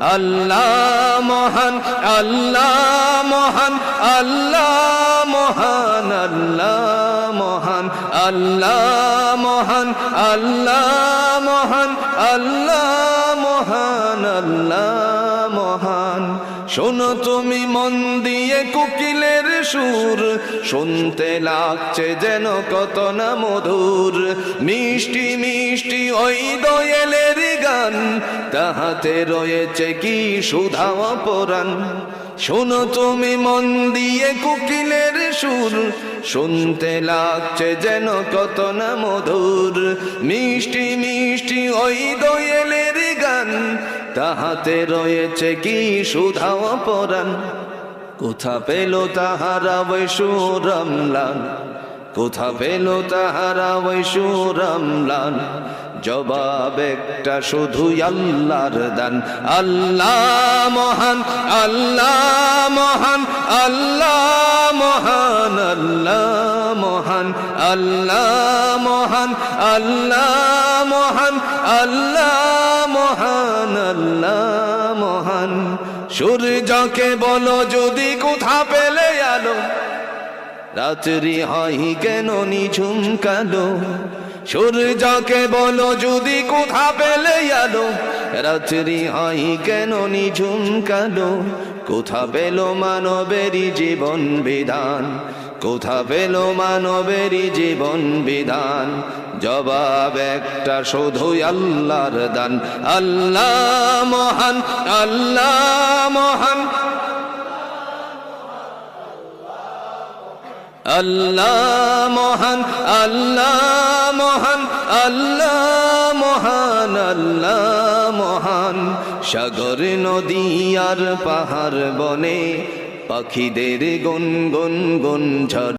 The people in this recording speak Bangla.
আল্লাহ মহান, আল্লাহ মহান, আল্লাহ মহান, আল্লাহ মহান, আল্লাহ মহান, আল্লাহ মহান, আল্লাহ মহান, আল্লাহ মহান। শোনো তুমি মন দিয়ে কোকিলের সুর, শুনতে লাগছে যেন কত না মধুর। মিষ্টি মিষ্টি ওই দোয়েলের গান, তাহাতে রয়েছে কি সুধা অপরাণ। শোনো তুমি মন দিয়ে কোকিলের সুর, শুনতে লাগছে যেন কত না মধুর। মিষ্টি মিষ্টি ওই দোয়েলের গান, তাহাতে রয়েছে কি সুধা অপরাণ। কোথা পেল তাহারা ওই সুরম্লান, কোথা পেল তাহারা ওই সুরম্লান। জবাব একটা শুধু আল্লাহর দান। আল্লাহ মহান, আল্লাহ মহান, আল্লাহ মহান, আল্লাহ মহান, আল্লাহ মহান, আল্লাহ মহান, আল্লাহ মহান, আল্লাহ মহান। সূর্যকে বলো যদি কোথা পেলে আলো, রাত্রি হয় কেন নিঝুম কালো। সূর্যকে বলো যদি কোথা পেলে আলো, রাত্রি হয় কেন নিঝুম কালো। কোথা পেল মানবেরই জীবন বিধান, কোথা পেল মানবেরই জীবন বিধান। জবাব একটা শুধু আল্লাহর দান। আল্লাহ মহান, আল্লাহ মহান, আল্লাহ মহান, আল্লাহ মহান, আল্লাহ মহান, আল্লাহ মহান। সাগর নদী আর পাহাড় বনে, পাখিদের গুনগুন গুনঝড়।